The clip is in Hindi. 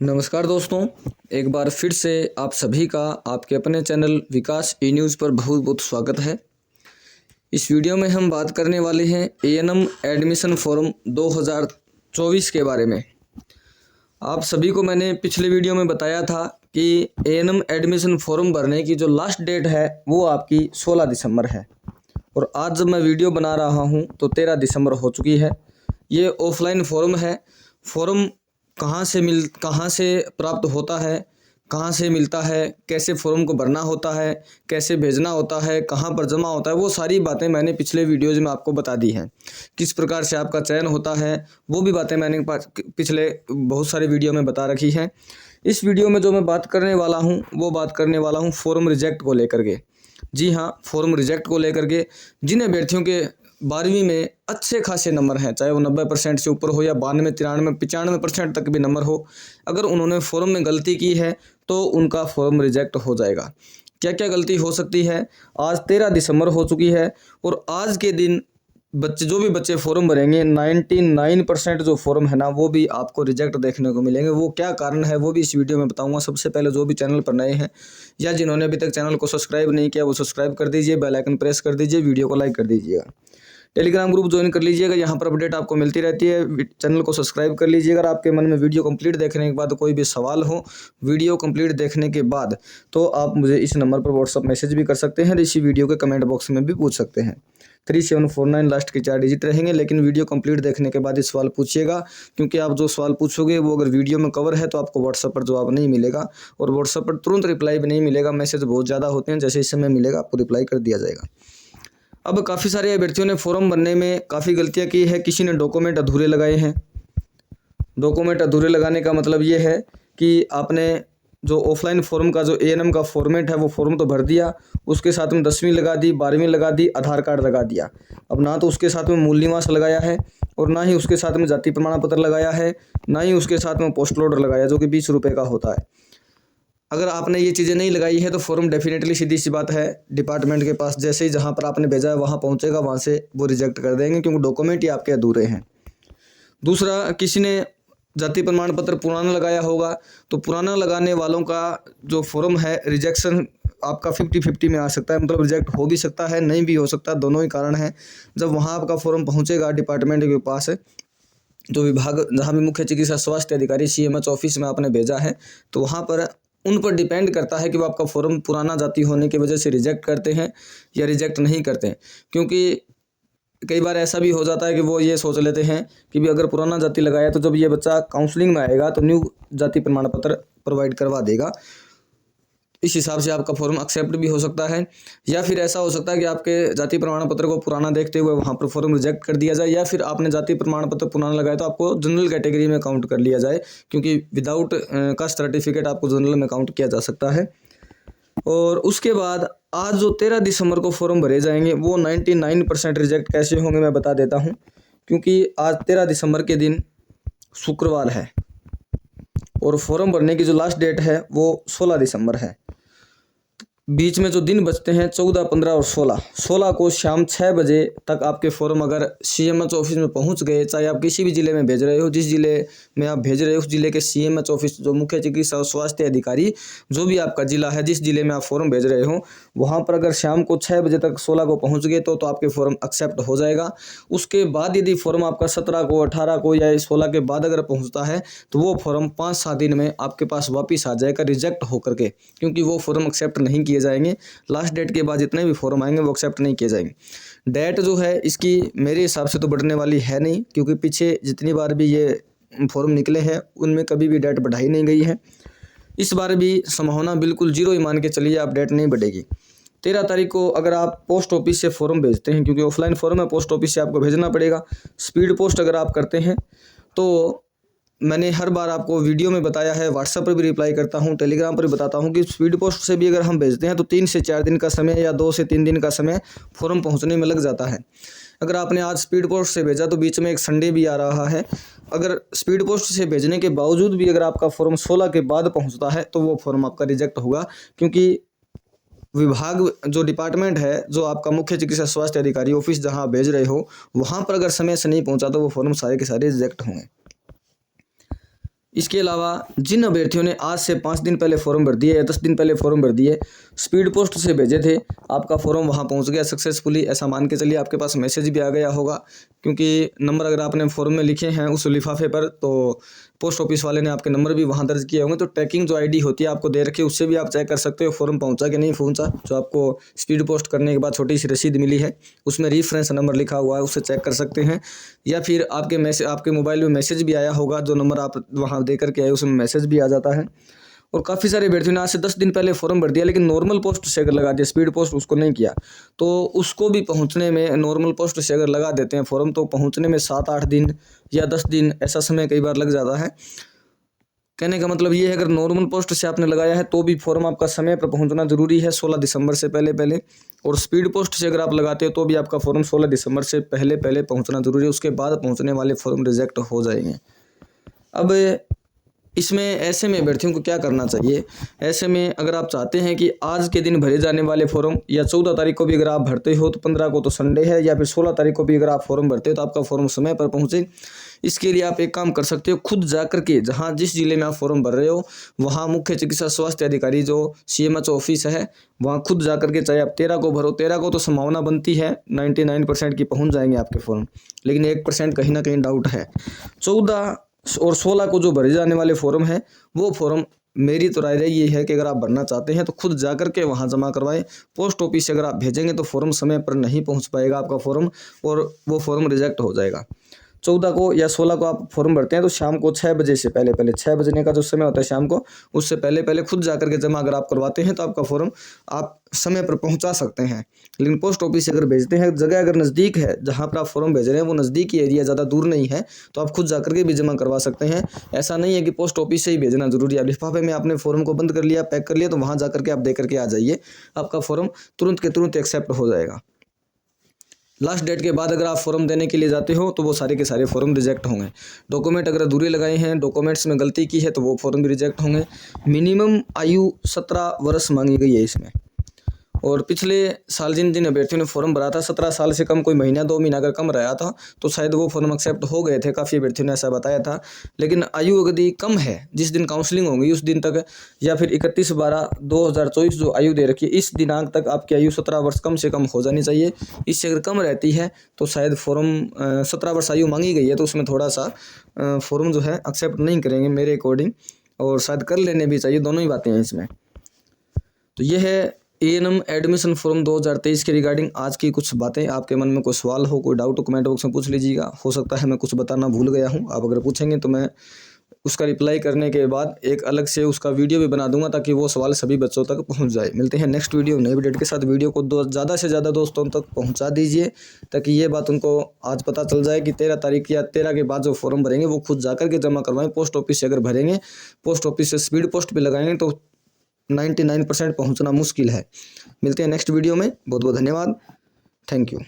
नमस्कार दोस्तों, एक बार फिर से आप सभी का आपके अपने चैनल विकास ई न्यूज़ पर बहुत बहुत स्वागत है। इस वीडियो में हम बात करने वाले हैं एएनएम एडमिशन फॉर्म 2024 के बारे में। आप सभी को मैंने पिछले वीडियो में बताया था कि एएनएम एडमिशन फॉर्म भरने की जो लास्ट डेट है वो आपकी 16 दिसंबर है और आज जब मैं वीडियो बना रहा हूँ तो 13 दिसंबर हो चुकी है। ये ऑफलाइन फॉर्म है। फॉर्म कहाँ से प्राप्त होता है, कहाँ से मिलता है, कैसे फॉर्म को भरना होता है, कैसे भेजना होता है, कहाँ पर जमा होता है, वो सारी बातें मैंने पिछले वीडियोज़ में आपको बता दी हैं। किस प्रकार से आपका चयन होता है वो भी बातें मैंने पिछले बहुत सारे वीडियो में बता रखी हैं। इस वीडियो में जो मैं बात करने वाला हूँ वो बात करने वाला हूँ फॉर्म रिजेक्ट को लेकर के। जी हाँ, फॉर्म रिजेक्ट को लेकर के जिन अभ्यर्थियों के 12वीं में अच्छे खासे नंबर हैं, चाहे वो 90% से ऊपर हो या 92, 93, 95% तक भी नंबर हो, अगर उन्होंने फॉर्म में गलती की है तो उनका फॉर्म रिजेक्ट हो जाएगा। क्या क्या गलती हो सकती है? आज 13 दिसंबर हो चुकी है और आज के दिन जो भी बच्चे फॉर्म भरेंगे 99% जो फॉर्म है ना वो भी आपको रिजेक्ट देखने को मिलेंगे। वो क्या कारण है वो भी इस वीडियो में बताऊंगा। सबसे पहले जो भी चैनल पर नए हैं या जिन्होंने अभी तक चैनल को सब्सक्राइब नहीं किया वो सब्सक्राइब कर दीजिए, बेल आइकन प्रेस कर दीजिए, वीडियो को लाइक कर दीजिएगा, टेलीग्राम ग्रुप ज्वाइन कर लीजिएगा, यहाँ पर अपडेट आपको मिलती रहती है। चैनल को सब्सक्राइब कर लीजिएगा। अगर आपके मन में वीडियो कंप्लीट देखने के बाद कोई भी सवाल हो वीडियो कंप्लीट देखने के बाद तो आप मुझे इस नंबर पर व्हाट्सअप मैसेज भी कर सकते हैं, इसी वीडियो के कमेंट बॉक्स में भी पूछ सकते हैं। 3749 लास्ट के 4 डिजिट रहेंगे, लेकिन वीडियो कंप्लीट देखने के बाद ही सवाल पूछिएगा, क्योंकि आप जो सवाल पूछोगे वो अगर वीडियो में कवर है तो आपको व्हाट्सअप पर जवाब नहीं मिलेगा और व्हाट्सअप पर तुरंत रिप्लाई भी नहीं मिलेगा। मैसेज बहुत ज़्यादा होते हैं, जैसे इस समय मिलेगा आपको रिप्लाई कर दिया जाएगा। अब काफ़ी सारे अभ्यर्थियों ने फॉर्म भरने में काफ़ी गलतियां की है। किसी ने डॉक्यूमेंट अधूरे लगाए हैं। डॉक्यूमेंट अधूरे लगाने का मतलब ये है कि आपने जो ऑफलाइन फॉर्म का जो एएनएम का फॉर्मेट है वो फॉर्म तो भर दिया, उसके साथ में 10वीं लगा दी, 12वीं लगा दी, आधार कार्ड लगा दिया। अब ना तो उसके साथ में मूल निवास लगाया है और ना ही उसके साथ में जाति प्रमाण पत्र लगाया है, ना ही उसके साथ में पोस्टल ऑर्डर लगाया जो कि 20 रुपये का होता है। अगर आपने ये चीज़ें नहीं लगाई है तो फॉर्म डेफिनेटली सीधी सी बात है डिपार्टमेंट के पास जैसे ही जहाँ पर आपने भेजा है वहाँ पहुँचेगा, वहाँ से वो रिजेक्ट कर देंगे क्योंकि डॉक्यूमेंट ही आपके अधूरे हैं। दूसरा, किसी ने जाति प्रमाण पत्र पुराना लगाया होगा तो पुराना लगाने वालों का जो फॉर्म है रिजेक्शन आपका 50-50 में आ सकता है, मतलब रिजेक्ट हो भी सकता है, नहीं भी हो सकता, दोनों ही कारण हैं। जब वहाँ आपका फॉर्म पहुँचेगा डिपार्टमेंट के पास जो विभाग जहाँ भी मुख्य चिकित्सा स्वास्थ्य अधिकारी CMH ऑफिस में आपने भेजा है तो वहाँ पर उन पर डिपेंड करता है कि वो आपका फॉर्म पुराना जाति होने की वजह से रिजेक्ट करते हैं या रिजेक्ट नहीं करते हैं। क्योंकि कई बार ऐसा भी हो जाता है कि वो ये सोच लेते हैं कि भी अगर पुराना जाति लगाया तो जब ये बच्चा काउंसलिंग में आएगा तो न्यू जाति प्रमाण पत्र प्रोवाइड करवा देगा, इस हिसाब से आपका फॉर्म एक्सेप्ट भी हो सकता है। या फिर ऐसा हो सकता है कि आपके जाति प्रमाण पत्र को पुराना देखते हुए वहाँ पर फॉर्म रिजेक्ट कर दिया जाए, या फिर आपने जाति प्रमाण पत्र पुराना लगाया तो आपको जनरल कैटेगरी में काउंट कर लिया जाए, क्योंकि विदाउट कास्ट सर्टिफिकेट आपको जनरल में काउंट किया जा सकता है। और उसके बाद आज जो 13 दिसंबर को फॉर्म भरे जाएंगे वो 99% रिजेक्ट कैसे होंगे मैं बता देता हूँ। क्योंकि आज 13 दिसंबर के दिन शुक्रवार है और फॉर्म भरने की जो लास्ट डेट है वो 16 दिसंबर है। बीच में जो दिन बचते हैं 14, 15 और 16 को शाम 6 बजे तक आपके फॉर्म अगर CMH ऑफिस में पहुंच गए, चाहे आप किसी भी ज़िले में भेज रहे हो, जिस ज़िले में आप भेज रहे हो उस ज़िले के CMH ऑफिस जो मुख्य चिकित्सा और स्वास्थ्य अधिकारी जो भी आपका ज़िला है, जिस ज़िले में आप फॉर्म भेज रहे हो वहाँ पर अगर शाम को 6 बजे तक 16 को पहुँच गए तो आपके फॉर्म एक्सेप्ट हो जाएगा। उसके बाद यदि फॉर्म आपका 17 को, 18 को या 16 के बाद अगर पहुँचता है तो वो फॉर्म 5-7 दिन में आपके पास वापस आ जाएगा रिजेक्ट होकर के, क्योंकि वो फॉर्म एक्सेप्ट नहीं किए जाएंगे। लास्ट डेट के बाद जितने भी फॉर्म आएंगे वो एक्सेप्ट नहीं किए जाएंगे। डेट जो है इसकी मेरे हिसाब से तो बढ़ने वाली है नहीं, क्योंकि पीछे जितनी बार भी ये फॉर्म निकले हैं उनमें कभी भी डेट बढ़ाई नहीं गई है। इस बार भी संभावना बिल्कुल 0 ही मान के चलिए, आप डेट नहीं बढ़ेगी। 13 तारीख को अगर आप पोस्ट ऑफिस से फॉर्म भेजते हैं, क्योंकि ऑफलाइन फॉर्म है, पोस्ट ऑफिस से आपको भेजना पड़ेगा। स्पीड पोस्ट अगर आप करते हैं तो मैंने हर बार आपको वीडियो में बताया है, व्हाट्सएप पर भी रिप्लाई करता हूं, टेलीग्राम पर भी बताता हूं कि स्पीड पोस्ट से भी अगर हम भेजते हैं तो 3 से 4 दिन का समय या 2 से 3 दिन का समय फॉर्म पहुंचने में लग जाता है। अगर आपने आज स्पीड पोस्ट से भेजा तो बीच में एक संडे भी आ रहा है। अगर स्पीड पोस्ट से भेजने के बावजूद भी अगर आपका फॉर्म 16 के बाद पहुँचता है तो वो फॉर्म आपका रिजेक्ट होगा, क्योंकि विभाग जो डिपार्टमेंट है, जो आपका मुख्य चिकित्सा स्वास्थ्य अधिकारी ऑफिस जहाँ आप भेज रहे हो वहाँ पर अगर समय से नहीं पहुँचा तो वो फॉर्म सारे के सारे रिजेक्ट होंगे। इसके अलावा जिन अभ्यर्थियों ने आज से 5 दिन पहले फॉर्म भर दिए या 10 दिन पहले फॉर्म भर दिए, स्पीड पोस्ट से भेजे थे, आपका फॉर्म वहां पहुंच गया सक्सेसफुली, ऐसा मान के चलिए। आपके पास मैसेज भी आ गया होगा, क्योंकि नंबर अगर आपने फॉर्म में लिखे हैं उस लिफाफे पर, तो पोस्ट ऑफिस वाले ने आपके नंबर भी वहां दर्ज किए होंगे। तो ट्रैकिंग जो आईडी होती है आपको दे रखी है, उससे भी आप चेक कर सकते हो फॉर्म पहुंचा कि नहीं पहुंचा। जो आपको स्पीड पोस्ट करने के बाद छोटी सी रसीद मिली है, उसमें रेफरेंस नंबर लिखा हुआ है, उससे चेक कर सकते हैं। या फिर आपके मोबाइल में मैसेज भी आया होगा, जो नंबर आप वहाँ दे करके आए उसमें मैसेज भी आ जाता है। और काफ़ी सारे अभ्यर्थियों ने आज से 10 दिन पहले फॉर्म भर दिया, लेकिन नॉर्मल पोस्ट से अगर लगा दिया, स्पीड पोस्ट उसको नहीं किया, तो उसको भी पहुंचने में, नॉर्मल पोस्ट से अगर लगा देते हैं फॉर्म, तो पहुंचने में 7-8 दिन या 10 दिन ऐसा समय कई बार लग जाता है। कहने का मतलब ये है, अगर नॉर्मल पोस्ट से आपने लगाया है तो भी फॉर्म आपका समय पर पहुंचना जरूरी है 16 दिसंबर से पहले। और स्पीड पोस्ट से अगर आप लगाते हो तो भी आपका फॉर्म 16 दिसंबर से पहले पहुंचना जरूरी है। उसके बाद पहुंचने वाले फॉर्म रिजेक्ट हो जाएंगे। अब इसमें ऐसे में अभ्यर्थियों को क्या करना चाहिए? ऐसे में अगर आप चाहते हैं कि आज के दिन भरे जाने वाले फॉर्म, या 14 तारीख को भी अगर आप भरते हो तो 15 को तो संडे है, या फिर 16 तारीख को भी अगर आप फॉर्म भरते हो तो आपका फॉर्म समय पर पहुंचे, इसके लिए आप एक काम कर सकते हो, खुद जाकर के जहां जिस जिले में आप फॉर्म भर रहे हो वहां मुख्य चिकित्सा स्वास्थ्य अधिकारी जो CMH ऑफिस है वहां खुद जाकर के, चाहे आप 13 को भरो, 13 को तो संभावना बनती है 99% की पहुंच जाएंगे आपके फॉर्म, लेकिन 1% कहीं ना कहीं डाउट है। 14 और 16 को जो भरे जाने वाले फॉर्म है, वो फॉर्म मेरी तो राय ये है कि अगर आप भरना चाहते हैं तो खुद जाकर के वहां जमा करवाएं। पोस्ट ऑफिस से अगर आप भेजेंगे तो फॉर्म समय पर नहीं पहुंच पाएगा आपका फॉर्म, और वो फॉर्म रिजेक्ट हो जाएगा। 14 को या 16 को आप फॉर्म भरते हैं तो शाम को 6 बजे से पहले 6 बजने का जो समय होता है शाम को, उससे पहले खुद जाकर के जमा अगर आप करवाते हैं तो आपका फॉर्म आप समय पर पहुंचा सकते हैं। लेकिन पोस्ट ऑफिस से अगर भेजते हैं, जगह अगर नज़दीक है जहां पर आप फॉर्म भेज रहे हैं वो नज़दीक ही एरिया, ज़्यादा दूर नहीं है, तो आप खुद जाकर के भी जमा करवा सकते हैं। ऐसा नहीं है कि पोस्ट ऑफिस से ही भेजना जरूरी है। लिफाफे में आपने फॉर्म को बंद कर लिया, पैक कर लिया, तो वहां जाकर के आप दे करके आ जाइए, आपका फॉर्म तुरंत के तुरंत एक्सेप्ट हो जाएगा। लास्ट डेट के बाद अगर आप फॉर्म देने के लिए जाते हो तो वो सारे के सारे फॉर्म रिजेक्ट होंगे। डॉक्यूमेंट अगर अधूरे लगाए हैं, डॉक्यूमेंट्स में गलती की है, तो वो फॉर्म भी रिजेक्ट होंगे। मिनिमम आयु 17 वर्ष मांगी गई है इसमें। और पिछले साल जिन जिन अभ्यर्थियों ने फॉर्म भरा था, 17 साल से कम, कोई महीना 2 महीना अगर कम रहा था तो शायद वो फॉर्म एक्सेप्ट हो गए थे, काफ़ी अभ्यर्थियों ने ऐसा बताया था। लेकिन आयु यदि कम है, जिस दिन काउंसलिंग होगी उस दिन तक, या फिर 31/12/2024 जो आयु दे रखी है, इस दिनांक तक आपकी आयु 17 वर्ष कम से कम हो जानी चाहिए। इससे अगर कम रहती है तो शायद फॉर्म 17 वर्ष आयु मांगी गई है तो उसमें थोड़ा सा फॉर्म जो है एक्सेप्ट नहीं करेंगे मेरे अकॉर्डिंग, और शायद कर लेने भी चाहिए। दोनों ही बातें हैं इसमें। तो ये है ANM एडमिशन फॉर्म 2023 के रिगार्डिंग आज की कुछ बातें। आपके मन में कोई सवाल हो, कोई डाउट हो, कमेंट बॉक्स में पूछ लीजिएगा। हो सकता है मैं कुछ बताना भूल गया हूं, आप अगर पूछेंगे तो मैं उसका रिप्लाई करने के बाद एक अलग से उसका वीडियो भी बना दूंगा, ताकि वो सवाल सभी बच्चों तक पहुंच जाए। मिलते हैं नेक्स्ट वीडियो नए अपडेट के साथ। वीडियो को ज़्यादा से ज़्यादा दोस्तों तक पहुंचा दीजिए, ताकि ये बात उनको आज पता चल जाए कि 13 तारीख या 13 के बाद जो फॉर्म भरेंगे वो खुद जाकर के जमा करवाएं। पोस्ट ऑफिस से अगर भरेंगे, पोस्ट ऑफिस से स्पीड पोस्ट भी लगाएंगे तो 99% पहुंचना मुश्किल है। मिलते हैं नेक्स्ट वीडियो में। बहुत बहुत धन्यवाद। Thank you.